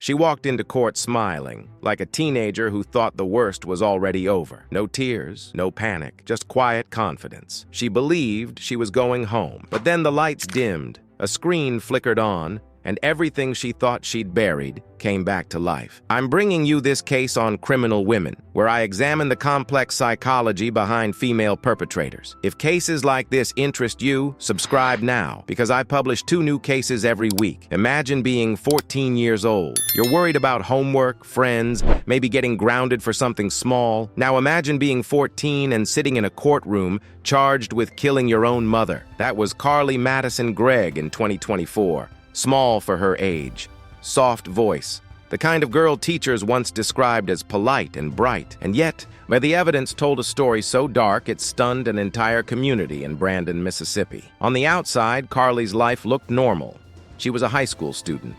She walked into court smiling, like a teenager who thought the worst was already over. No tears, no panic, just quiet confidence. She believed she was going home. But then the lights dimmed, a screen flickered on, and everything she thought she'd buried came back to life. I'm bringing you this case on criminal women, where I examine the complex psychology behind female perpetrators. If cases like this interest you, subscribe now, because I publish 2 new cases every week. Imagine being 14 years old. You're worried about homework, friends, maybe getting grounded for something small. Now imagine being 14 and sitting in a courtroom charged with killing your own mother. That was Carly Gregg in 2024. Small for her age, soft voice, the kind of girl teachers once described as polite and bright. And yet, where the evidence told a story so dark it stunned an entire community in Brandon, Mississippi. On the outside, Carly's life looked normal. She was a high school student.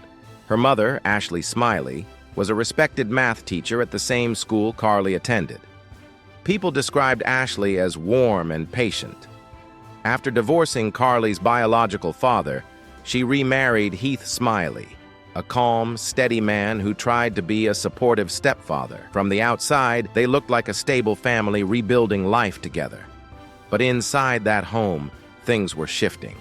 Her mother, Ashley Smiley, was a respected math teacher at the same school Carly attended. People described Ashley as warm and patient. After divorcing Carly's biological father, she remarried Heath Smiley, a calm, steady man who tried to be a supportive stepfather. From the outside, they looked like a stable family rebuilding life together. But inside that home, things were shifting.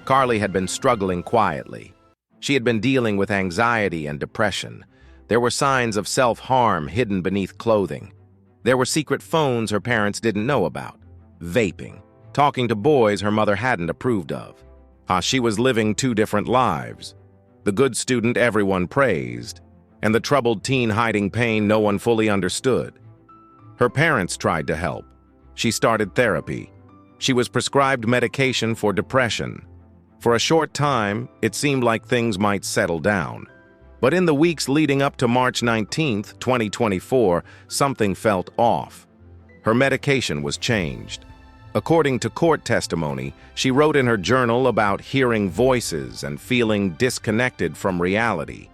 Carly had been struggling quietly. She had been dealing with anxiety and depression. There were signs of self-harm hidden beneath clothing. There were secret phones her parents didn't know about, vaping, talking to boys her mother hadn't approved of. She was living 2 different lives. The good student everyone praised, and the troubled teen hiding pain no one fully understood. Her parents tried to help. She started therapy. She was prescribed medication for depression. For a short time, it seemed like things might settle down. But in the weeks leading up to March 19th, 2024, something felt off. Her medication was changed. According to court testimony, she wrote in her journal about hearing voices and feeling disconnected from reality.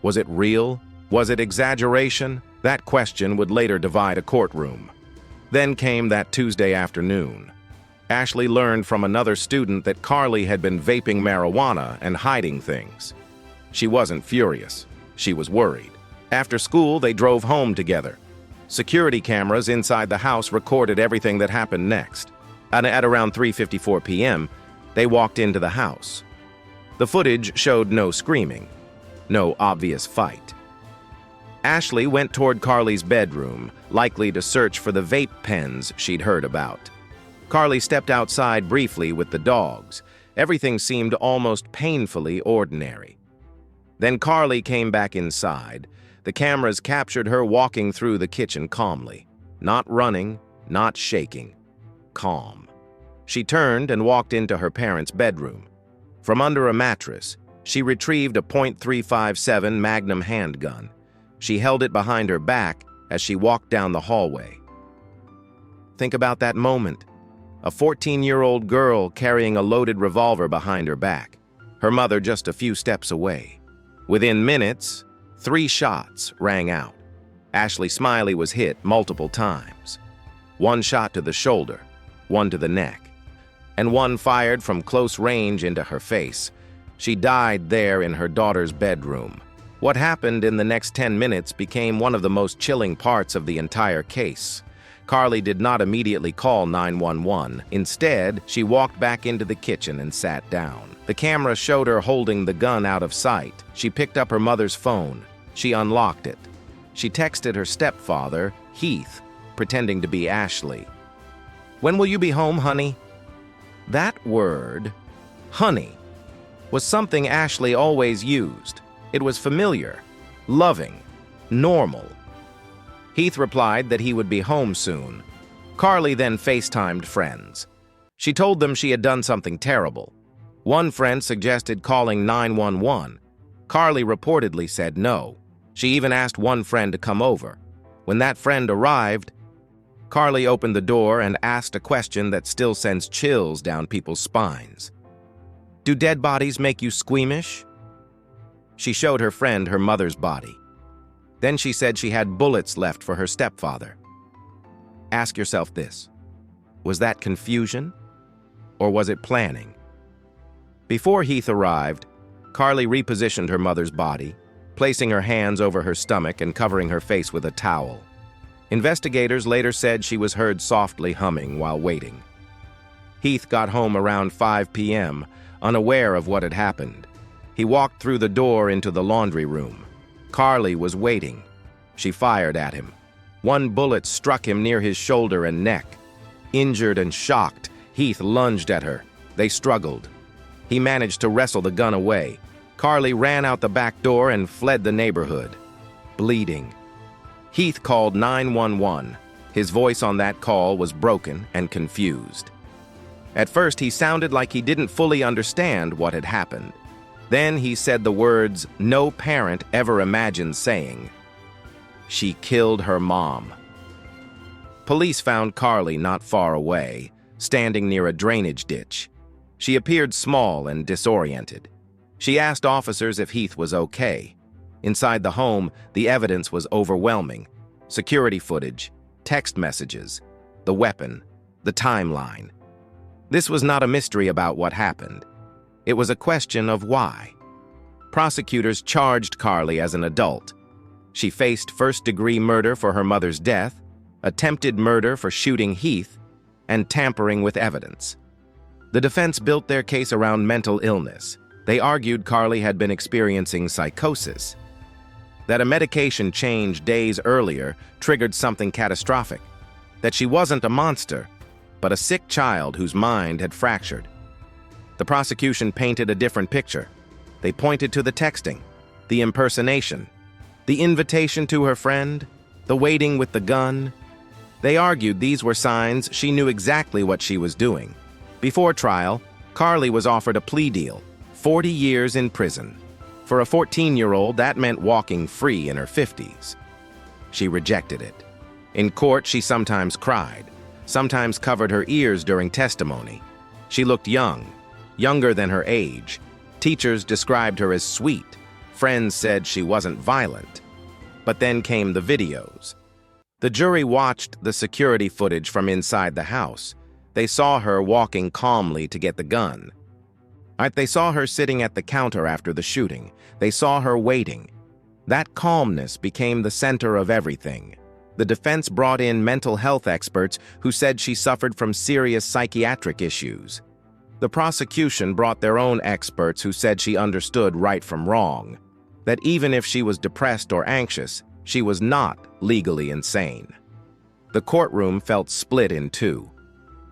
Was it real? Was it exaggeration? That question would later divide a courtroom. Then came that Tuesday afternoon. Ashley learned from another student that Carly had been vaping marijuana and hiding things. She wasn't furious. She was worried. After school, they drove home together. Security cameras inside the house recorded everything that happened next. At around 3:54 p.m., they walked into the house. The footage showed no screaming, no obvious fight. Ashley went toward Carly's bedroom, likely to search for the vape pens she'd heard about. Carly stepped outside briefly with the dogs. Everything seemed almost painfully ordinary. Then Carly came back inside. The cameras captured her walking through the kitchen calmly, not running, not shaking. Calm. She turned and walked into her parents' bedroom. From under a mattress, she retrieved a .357 Magnum handgun. She held it behind her back as she walked down the hallway. Think about that moment. A 14-year-old girl carrying a loaded revolver behind her back. Her mother just a few steps away. Within minutes, 3 shots rang out. Ashley Smiley was hit multiple times. 1 shot to the shoulder, 1 to the neck, and 1 fired from close range into her face. She died there in her daughter's bedroom. What happened in the next 10 minutes became one of the most chilling parts of the entire case. Carly did not immediately call 911. Instead, she walked back into the kitchen and sat down. The camera showed her holding the gun out of sight. She picked up her mother's phone. She unlocked it. She texted her stepfather, Heath, pretending to be Ashley. "When will you be home, honey?" That word, honey, was something Ashley always used. It was familiar, loving, normal. Heath replied that he would be home soon. Carly then FaceTimed friends. She told them she had done something terrible. One friend suggested calling 911. Carly reportedly said no. She even asked one friend to come over. When that friend arrived, Carly opened the door and asked a question that still sends chills down people's spines. "Do dead bodies make you squeamish?" She showed her friend her mother's body. Then she said she had bullets left for her stepfather. Ask yourself this: was that confusion, or was it planning? Before Heath arrived, Carly repositioned her mother's body, placing her hands over her stomach and covering her face with a towel. Investigators later said she was heard softly humming while waiting. Heath got home around 5 p.m., unaware of what had happened. He walked through the door into the laundry room. Carly was waiting. She fired at him. One bullet struck him near his shoulder and neck. Injured and shocked, Heath lunged at her. They struggled. He managed to wrestle the gun away. Carly ran out the back door and fled the neighborhood, bleeding. Heath called 911. His voice on that call was broken and confused. At first, he sounded like he didn't fully understand what had happened. Then he said the words no parent ever imagined saying. She killed her mom. Police found Carly not far away, standing near a drainage ditch. She appeared small and disoriented. She asked officers if Heath was okay. Inside the home, the evidence was overwhelming. Security footage, text messages, the weapon, the timeline. This was not a mystery about what happened. It was a question of why. Prosecutors charged Carly as an adult. She faced first-degree murder for her mother's death, attempted murder for shooting Heath, and tampering with evidence. The defense built their case around mental illness. They argued Carly had been experiencing psychosis, that a medication change days earlier triggered something catastrophic, that she wasn't a monster, but a sick child whose mind had fractured. The prosecution painted a different picture. They pointed to the texting, the impersonation, the invitation to her friend, the waiting with the gun. They argued these were signs she knew exactly what she was doing. Before trial, Carly was offered a plea deal, 40 years in prison. For a 14-year-old, that meant walking free in her 50s. She rejected it. In court, she sometimes cried, sometimes covered her ears during testimony. She looked young, younger than her age. Teachers described her as sweet. Friends said she wasn't violent. But then came the videos. The jury watched the security footage from inside the house. They saw her walking calmly to get the gun. They saw her sitting at the counter after the shooting. They saw her waiting. That calmness became the center of everything. The defense brought in mental health experts who said she suffered from serious psychiatric issues. The prosecution brought their own experts who said she understood right from wrong, that even if she was depressed or anxious, she was not legally insane. The courtroom felt split in two.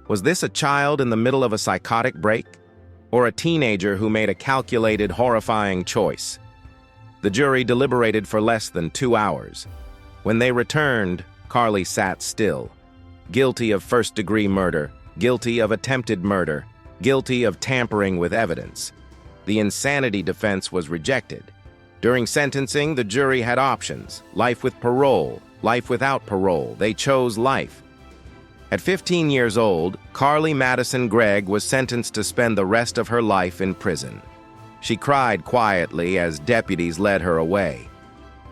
Was this a child in the middle of a psychotic break, or a teenager who made a calculated, horrifying choice? The jury deliberated for less than 2 hours. When they returned, Carly sat still, guilty of first-degree murder, guilty of attempted murder, guilty of tampering with evidence. The insanity defense was rejected. During sentencing, the jury had options: life with parole, life without parole. They chose life. At 15 years old, Carly Gregg was sentenced to spend the rest of her life in prison. She cried quietly as deputies led her away.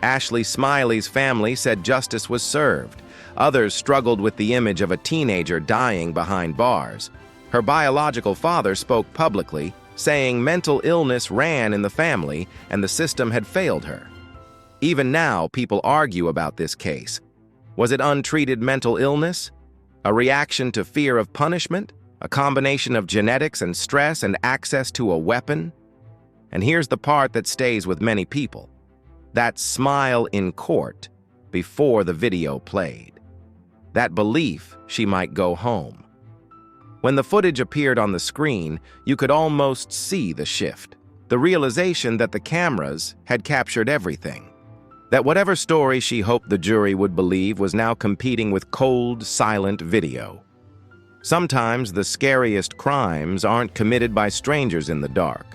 Ashley Smiley's family said justice was served. Others struggled with the image of a teenager dying behind bars. Her biological father spoke publicly, saying mental illness ran in the family and the system had failed her. Even now, people argue about this case. Was it untreated mental illness? A reaction to fear of punishment? A combination of genetics and stress and access to a weapon? And here's the part that stays with many people. That smile in court before the video played. That belief she might go home. When the footage appeared on the screen, you could almost see the shift. The realization that the cameras had captured everything. That whatever story she hoped the jury would believe was now competing with cold, silent video. Sometimes the scariest crimes aren't committed by strangers in the dark.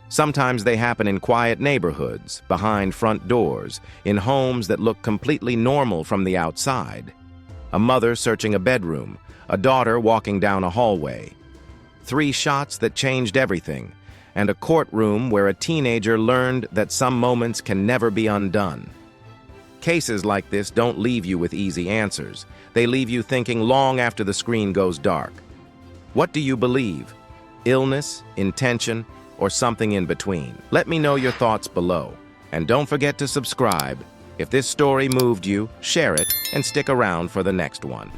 Sometimes they happen in quiet neighborhoods, behind front doors, in homes that look completely normal from the outside. A mother searching a bedroom, a daughter walking down a hallway. 3 shots that changed everything, and a courtroom where a teenager learned that some moments can never be undone. Cases like this don't leave you with easy answers. They leave you thinking long after the screen goes dark. What do you believe? Illness, intention, or something in between? Let me know your thoughts below. And don't forget to subscribe. If this story moved you, share it and stick around for the next one.